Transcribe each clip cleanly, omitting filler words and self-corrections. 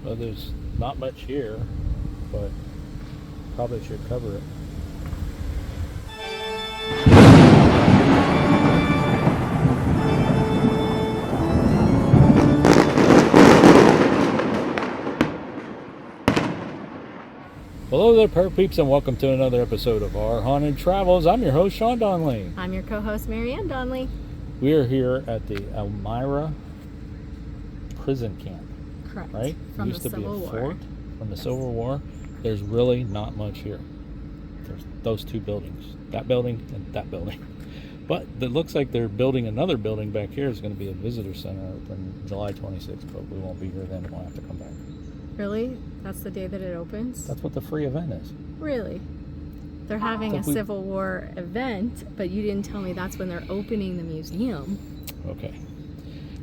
Well, there's not much here, but probably should cover it. Hello there, Parrot Peeps, and welcome to another episode of Our Haunted Travels. I'm your host, Shawn Donnelly. I'm your co-host, Marianne Donnelly. We are here at the Elmira Prison Camp. Correct. Right? From Used the to be a Civil fort War. from the Civil War. There's really not much here. There's those two buildings, that building and that building. But it looks like they're building another building back here. It's going to be a visitor center open July 26th, but we won't be here then. We'll have to come back. Really? That's the day that it opens? That's what the free event is. Really? They're having a Civil War event, but you didn't tell me that's when they're opening the museum. Okay.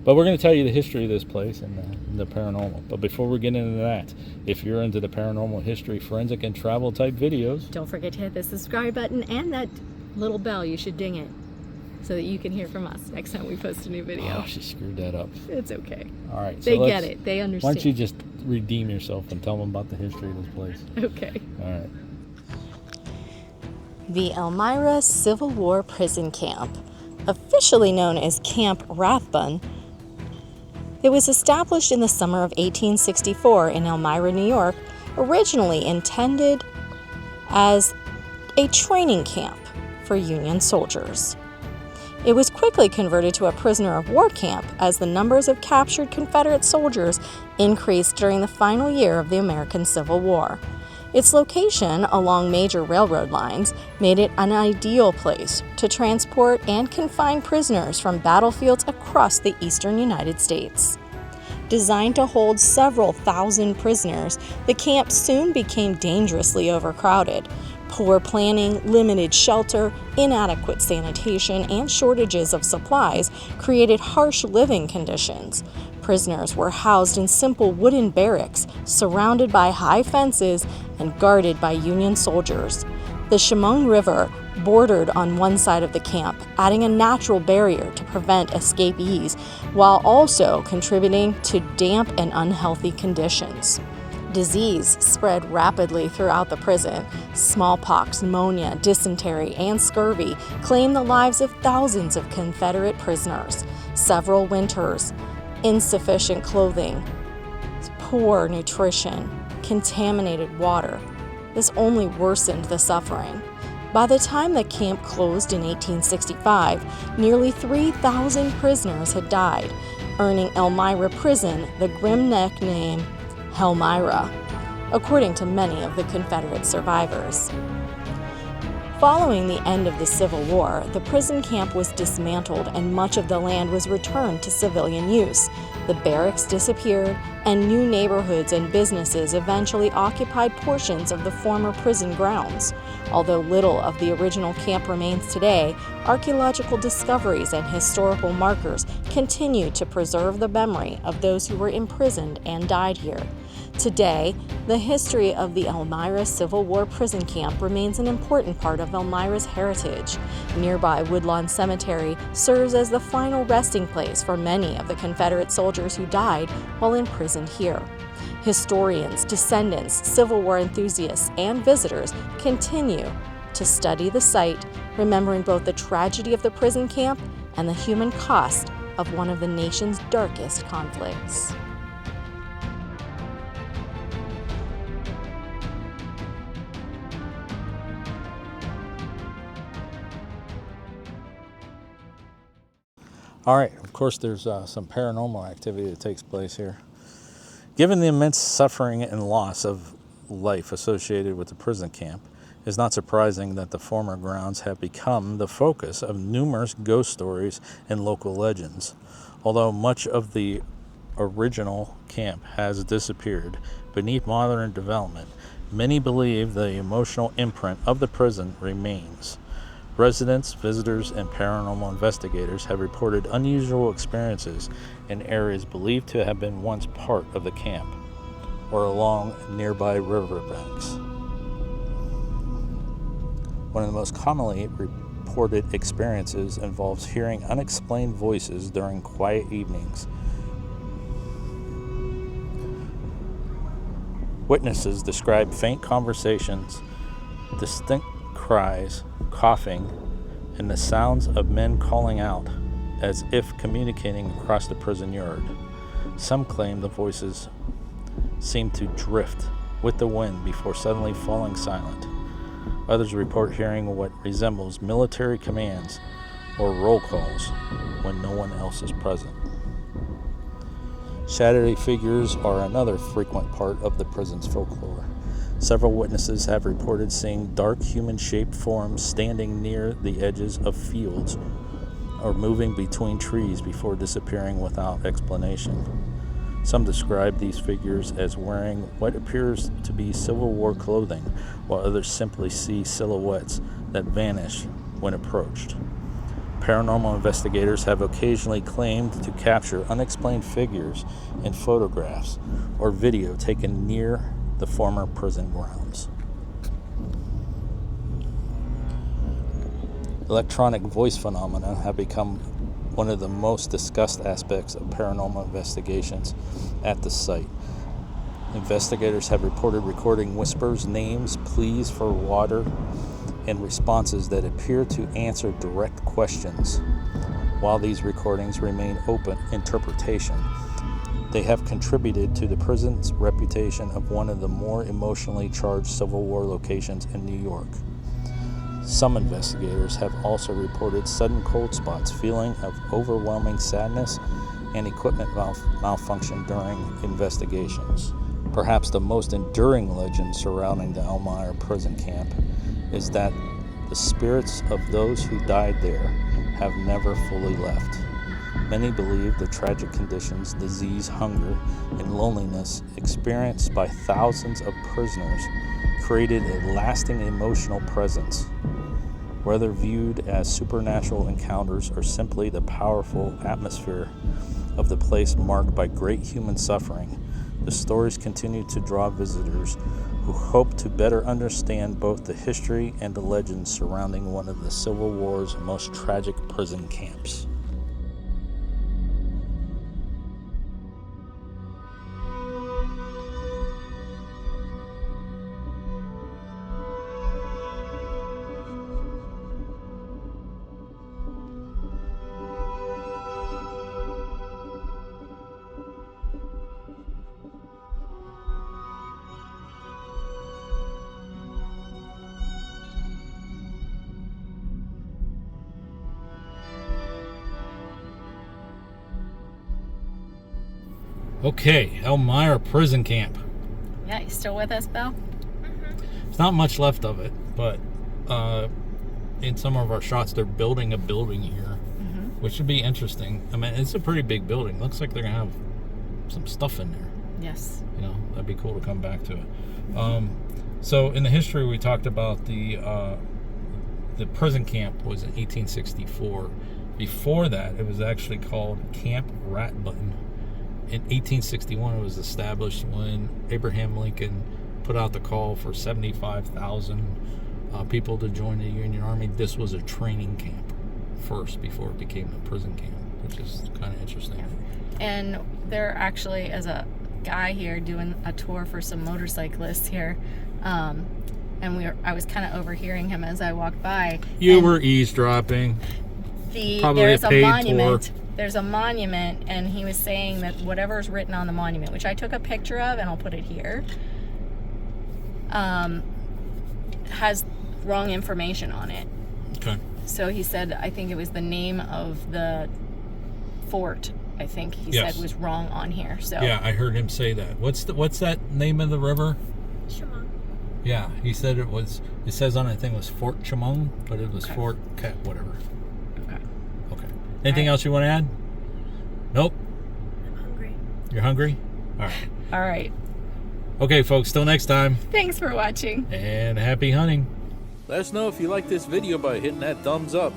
But we're going to tell you the history of this place and the paranormal. But before we get into that, if you're into the paranormal, history, forensic, and travel type videos, don't forget to hit the subscribe button and that little bell. You should ding it so that you can hear from us next time we post a new video. Oh, she screwed that up. It's okay. All right. They get it. They understand. Why don't you just redeem yourself and tell them about the history of this place? Okay. All right. The Elmira Civil War Prison Camp, officially known as Camp Rathbun. It was established in the summer of 1864 in Elmira, New York, originally intended as a training camp for Union soldiers. It was quickly converted to a prisoner of war camp as the numbers of captured Confederate soldiers increased during the final year of the American Civil War. Its location along major railroad lines made it an ideal place to transport and confine prisoners from battlefields across the eastern United States. Designed to hold several thousand prisoners, the camp soon became dangerously overcrowded. Poor planning, limited shelter, inadequate sanitation, and shortages of supplies created harsh living conditions. Prisoners were housed in simple wooden barracks, surrounded by high fences and guarded by Union soldiers. The Chemung River bordered on one side of the camp, adding a natural barrier to prevent escapees, while also contributing to damp and unhealthy conditions. Disease spread rapidly throughout the prison. Smallpox, pneumonia, dysentery, and scurvy claimed the lives of thousands of Confederate prisoners. Several winters, insufficient clothing, poor nutrition, contaminated water. This only worsened the suffering. By the time the camp closed in 1865, nearly 3,000 prisoners had died, earning Elmira Prison the grim nickname Hellmira, according to many of the Confederate survivors. Following the end of the Civil War, the prison camp was dismantled and much of the land was returned to civilian use. The barracks disappeared, and new neighborhoods and businesses eventually occupied portions of the former prison grounds. Although little of the original camp remains today, archaeological discoveries and historical markers continue to preserve the memory of those who were imprisoned and died here. Today, the history of the Elmira Civil War Prison Camp remains an important part of Elmira's heritage. Nearby Woodlawn Cemetery serves as the final resting place for many of the Confederate soldiers who died while imprisoned here. Historians, descendants, Civil War enthusiasts, and visitors continue to study the site, remembering both the tragedy of the prison camp and the human cost of one of the nation's darkest conflicts. All right, of course, there's some paranormal activity that takes place here. Given the immense suffering and loss of life associated with the prison camp, it's not surprising that the former grounds have become the focus of numerous ghost stories and local legends. Although much of the original camp has disappeared beneath modern development, many believe the emotional imprint of the prison remains. Residents, visitors, and paranormal investigators have reported unusual experiences in areas believed to have been once part of the camp or along nearby riverbanks. One of the most commonly reported experiences involves hearing unexplained voices during quiet evenings. Witnesses described faint conversations, distinct cries, coughing, and the sounds of men calling out as if communicating across the prison yard. Some claim the voices seemed to drift with the wind before suddenly falling silent. Others report hearing what resembles military commands or roll calls when no one else is present. Shadowy figures are another frequent part of the prison's folklore. Several witnesses have reported seeing dark human-shaped forms standing near the edges of fields or moving between trees before disappearing without explanation. Some describe these figures as wearing what appears to be Civil War clothing, while others simply see silhouettes that vanish when approached. Paranormal investigators have occasionally claimed to capture unexplained figures in photographs or video taken near the former prison grounds. Electronic voice phenomena have become one of the most discussed aspects of paranormal investigations at the site. Investigators have reported recording whispers, names, pleas for water, and responses that appear to answer direct questions. While these recordings remain open interpretation, they have contributed to the prison's reputation of one of the more emotionally charged Civil War locations in New York. Some investigators have also reported sudden cold spots, feeling of overwhelming sadness, and equipment malfunction during investigations. Perhaps the most enduring legend surrounding the Elmira Prison Camp is that the spirits of those who died there have never fully left. Many believe the tragic conditions, disease, hunger, and loneliness experienced by thousands of prisoners created a lasting emotional presence. Whether viewed as supernatural encounters or simply the powerful atmosphere of the place marked by great human suffering, the stories continue to draw visitors who hope to better understand both the history and the legends surrounding one of the Civil War's most tragic prison camps. Okay, Elmira Prison Camp. Yeah, you still with us, Bill? There's not much left of it, but in some of our shots, they're building a building here, which should be interesting. I mean, it's a pretty big building. Looks like they're going to have some stuff in there. Yes. You know, that'd be cool to come back to it. So in the history, we talked about the prison camp was in 1864. Before that, it was actually called Camp Ratbutton. In 1861, it was established when Abraham Lincoln put out the call for 75,000 people to join the Union Army. This was a training camp first before it became a prison camp, which is kind of interesting. And there actually is a guy here doing a tour for some motorcyclists here. And I was kind of overhearing him as I walked by. You were eavesdropping. There's a monument. Tour. There's a monument, and he was saying that whatever's written on the monument, which I took a picture of, and I'll put it here, has wrong information on it. Okay. So he said, I think it was the name of the fort, I think he said was wrong on here. So yeah, I heard him say that. What's that name of the river? Chemung. Yeah, he said it says on it, I think it was Fort Chemung, but it was Fort whatever. Okay. Anything else you want to add? Nope. I'm hungry. You're hungry? All right. Okay, folks, till next time. Thanks for watching. And happy hunting. Let us know if you like this video by hitting that thumbs up.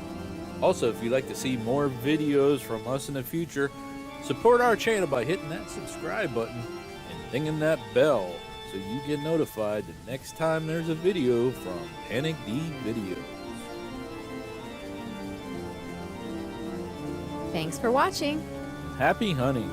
Also, if you'd like to see more videos from us in the future, support our channel by hitting that subscribe button and dinging that bell so you get notified the next time there's a video from Panic D Videos. Thanks for watching. Happy hunting.